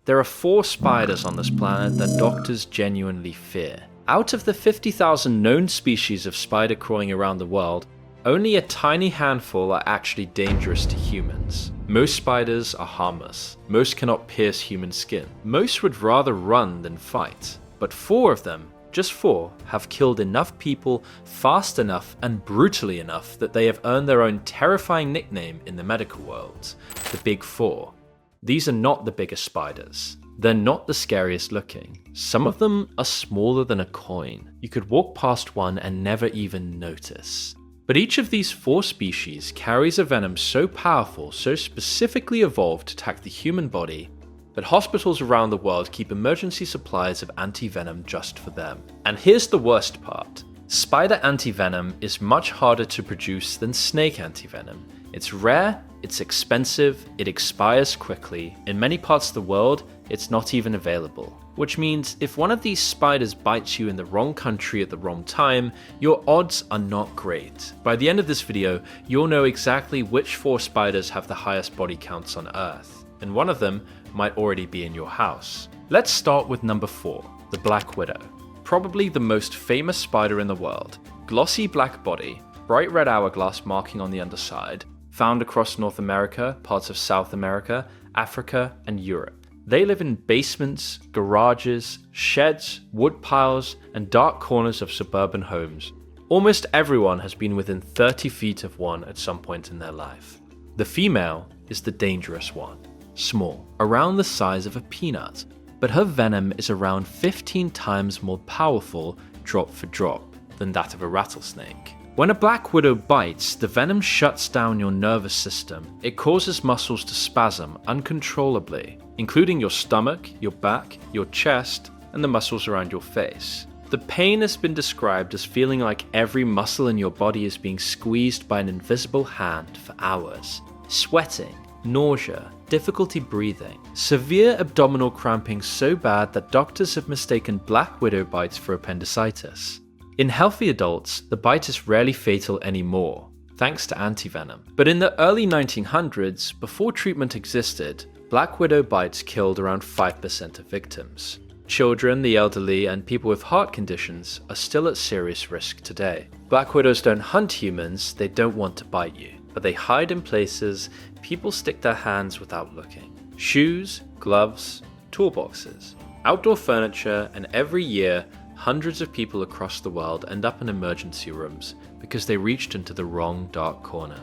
There are 4 spiders on this planet that doctors genuinely fear. Out of the 50,000 known species of spider crawling around the world, only a tiny handful are actually dangerous to humans. Most spiders are harmless. Most cannot pierce human skin. Most would rather run than fight. But 4 of them, just 4, have killed enough people fast enough and brutally enough that they have earned their own terrifying nickname in the medical world, the Big 4. These are not the biggest spiders. They're not the scariest looking. Some of them are smaller than a coin. You could walk past one and never even notice. But each of these 4 species carries a venom so powerful, so specifically evolved to attack the human body, that hospitals around the world keep emergency supplies of antivenom just for them. And here's the worst part. Spider antivenom is much harder to produce than snake antivenom. It's rare, it's expensive, it expires quickly. In many parts of the world, it's not even available. Which means if one of these spiders bites you in the wrong country at the wrong time, your odds are not great. By the end of this video, you'll know exactly which 4 spiders have the highest body counts on Earth, and one of them might already be in your house. Let's start with number 4, the Black Widow. Probably the most famous spider in the world. Glossy black body, bright red hourglass marking on the underside, found across North America, parts of South America, Africa, and Europe. They live in basements, garages, sheds, wood piles, and dark corners of suburban homes. Almost everyone has been within 30 feet of one at some point in their life. The female is the dangerous one. Small, around the size of a peanut, but her venom is around 15 times more powerful, drop for drop, than that of a rattlesnake. When a black widow bites, the venom shuts down your nervous system. It causes muscles to spasm uncontrollably, including your stomach, your back, your chest, and the muscles around your face. The pain has been described as feeling like every muscle in your body is being squeezed by an invisible hand for hours. Sweating, nausea, difficulty breathing, severe abdominal cramping so bad that doctors have mistaken black widow bites for appendicitis. In healthy adults, the bite is rarely fatal anymore, thanks to antivenom. But in the early 1900s, before treatment existed, black widow bites killed around 5% of victims. Children, the elderly, and people with heart conditions are still at serious risk today. Black widows don't hunt humans, they don't want to bite you, but they hide in places people stick their hands without looking. Shoes, gloves, toolboxes, outdoor furniture, and every year, hundreds of people across the world end up in emergency rooms because they reached into the wrong dark corner.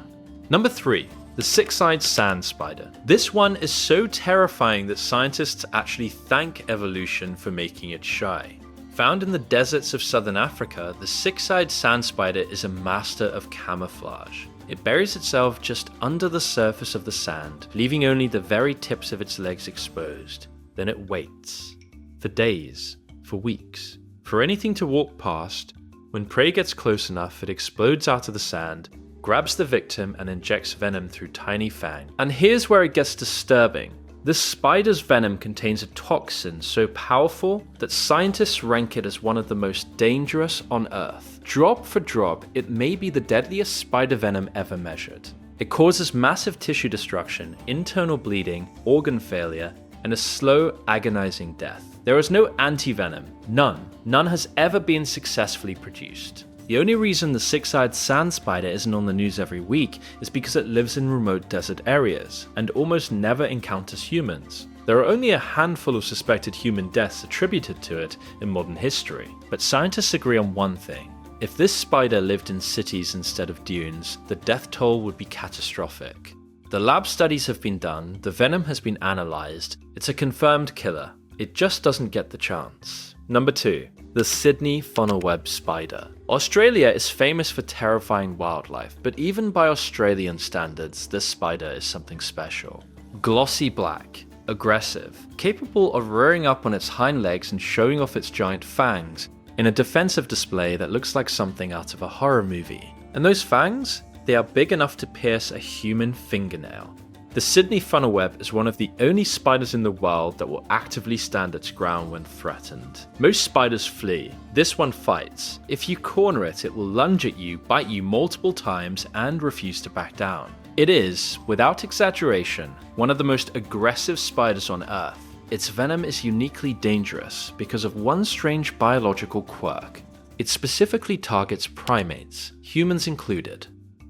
Number 3, the 6-eyed sand spider. This one is so terrifying that scientists actually thank evolution for making it shy. Found in the deserts of southern Africa, the 6-eyed sand spider is a master of camouflage. It buries itself just under the surface of the sand, leaving only the very tips of its legs exposed. Then it waits. For days, for weeks, for anything to walk past. When prey gets close enough, it explodes out of the sand, grabs the victim, and injects venom through tiny fangs. And here's where it gets disturbing. This spider's venom contains a toxin so powerful that scientists rank it as one of the most dangerous on Earth. Drop for drop, it may be the deadliest spider venom ever measured. It causes massive tissue destruction, internal bleeding, organ failure, and a slow, agonizing death. There is no antivenom, none. None has ever been successfully produced. The only reason the 6-eyed sand spider isn't on the news every week is because it lives in remote desert areas and almost never encounters humans. There are only a handful of suspected human deaths attributed to it in modern history, but scientists agree on one thing. If this spider lived in cities instead of dunes, the death toll would be catastrophic. The lab studies have been done, the venom has been analysed, it's a confirmed killer. It just doesn't get the chance. Number 2, the Sydney funnel-web spider. Australia is famous for terrifying wildlife, but even by Australian standards, this spider is something special. Glossy black, aggressive, capable of rearing up on its hind legs and showing off its giant fangs in a defensive display that looks like something out of a horror movie. And those fangs? They are big enough to pierce a human fingernail. The Sydney funnel-web is one of the only spiders in the world that will actively stand its ground when threatened. Most spiders flee. This one fights. If you corner it, it will lunge at you, bite you multiple times, and refuse to back down. It is, without exaggeration, one of the most aggressive spiders on Earth. its venom is uniquely dangerous because of one strange biological quirk. It specifically targets primates, humans included.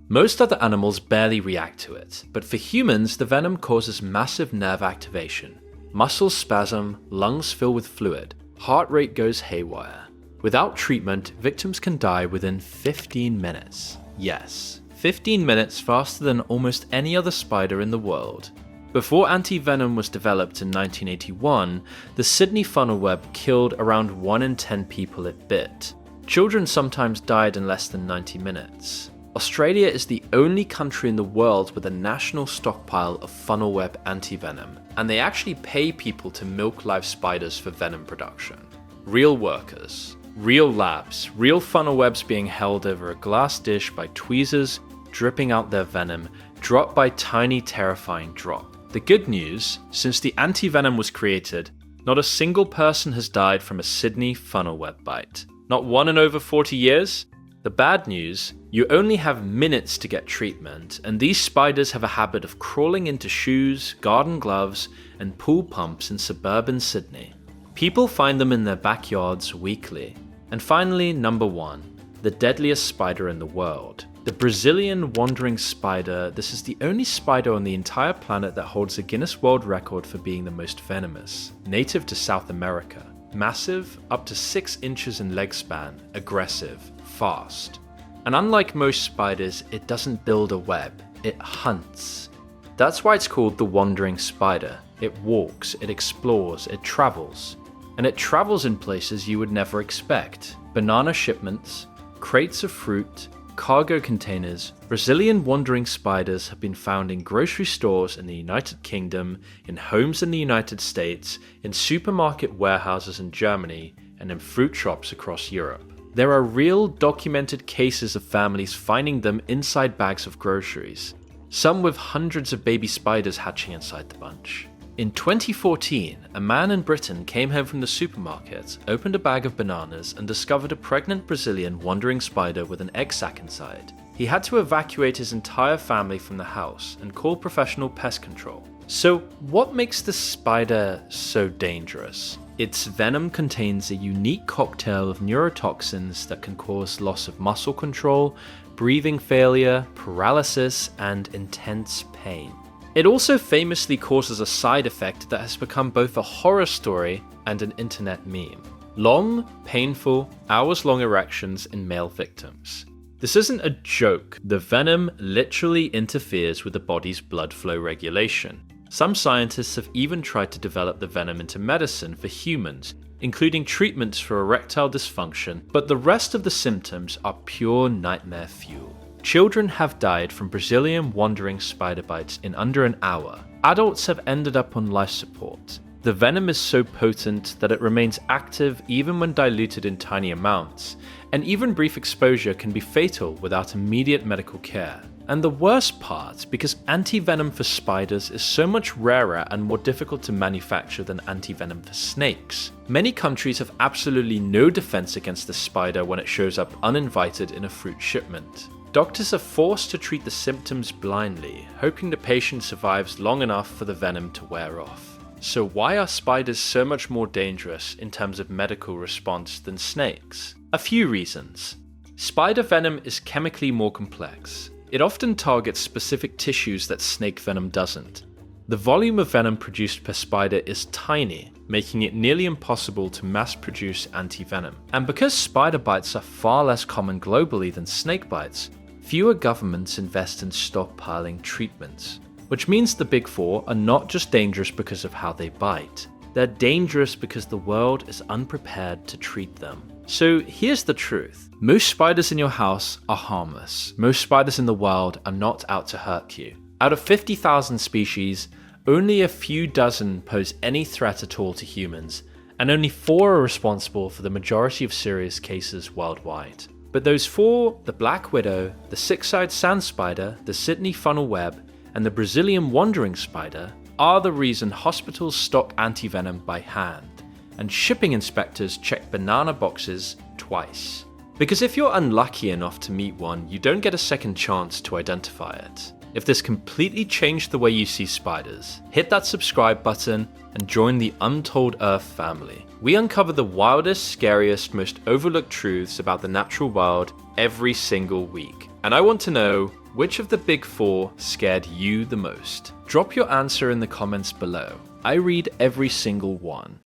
Most other animals barely react to it, but for humans the venom causes massive nerve activation. Muscles spasm, lungs fill with fluid, heart rate goes haywire. Without treatment, victims can die within 15 minutes. Yes, 15 minutes faster than almost any other spider in the world. Before antivenom was developed in 1981, the Sydney funnel web killed around 1 in 10 people it bit. Children sometimes died in less than 90 minutes. Australia is the only country in the world with a national stockpile of funnel web antivenom, and they actually pay people to milk live spiders for venom production. Real workers, real labs, real funnel webs being held over a glass dish by tweezers, dripping out their venom, drop by tiny terrifying drop. The good news, since the antivenom was created, not a single person has died from a Sydney funnel web bite. Not one in over 40 years? The bad news, you only have minutes to get treatment, and these spiders have a habit of crawling into shoes, garden gloves, and pool pumps in suburban Sydney. People find them in their backyards weekly. And finally, number 1, the deadliest spider in the world. The Brazilian wandering spider. This is the only spider on the entire planet that holds a Guinness World Record for being the most venomous. Native to South America. Massive, up to 6 inches in leg span, aggressive, fast. And unlike most spiders, it doesn't build a web, it hunts. That's why it's called the wandering spider. It walks, it explores, it travels. And it travels in places you would never expect. Banana shipments, crates of fruit, cargo containers. Brazilian wandering spiders have been found in grocery stores in the United Kingdom, in homes in the United States, in supermarket warehouses in Germany, and in fruit shops across Europe. There are real documented cases of families finding them inside bags of groceries, some with hundreds of baby spiders hatching inside the bunch. In 2014, a man in Britain came home from the supermarket, opened a bag of bananas, and discovered a pregnant Brazilian wandering spider with an egg sac inside. He had to evacuate his entire family from the house and call professional pest control. So, what makes this spider so dangerous? Its venom contains a unique cocktail of neurotoxins that can cause loss of muscle control, breathing failure, paralysis, and intense pain. It also famously causes a side effect that has become both a horror story and an internet meme. Long, painful, hours-long erections in male victims. This isn't a joke. The venom literally interferes with the body's blood flow regulation. Some scientists have even tried to develop the venom into medicine for humans, including treatments for erectile dysfunction, but the rest of the symptoms are pure nightmare fuel. Children have died from Brazilian wandering spider bites in under an hour. Adults have ended up on life support. The venom is so potent that it remains active even when diluted in tiny amounts, and even brief exposure can be fatal without immediate medical care. And the worst part, because antivenom for spiders is so much rarer and more difficult to manufacture than antivenom for snakes. Many countries have absolutely no defense against the spider when it shows up uninvited in a fruit shipment. Doctors are forced to treat the symptoms blindly, hoping the patient survives long enough for the venom to wear off. So why are spiders so much more dangerous in terms of medical response than snakes? A few reasons. Spider venom is chemically more complex. It often targets specific tissues that snake venom doesn't. The volume of venom produced per spider is tiny, making it nearly impossible to mass-produce antivenom. And because spider bites are far less common globally than snake bites, fewer governments invest in stockpiling treatments. Which means the Big Four are not just dangerous because of how they bite. They're dangerous because the world is unprepared to treat them. So here's the truth. Most spiders in your house are harmless. Most spiders in the world are not out to hurt you. Out of 50,000 species, only a few dozen pose any threat at all to humans, and only 4 are responsible for the majority of serious cases worldwide. But those 4, the black widow, the six-eyed sand spider, the Sydney funnel web, and the Brazilian wandering spider, are the reason hospitals stock antivenom by hand, and shipping inspectors check banana boxes twice. Because if you're unlucky enough to meet one, you don't get a second chance to identify it. If this completely changed the way you see spiders, hit that subscribe button and join the Untold Earth family. We uncover the wildest, scariest, most overlooked truths about the natural world every single week. And I want to know, which of the big four scared you the most? Drop your answer in the comments below. I read every single one.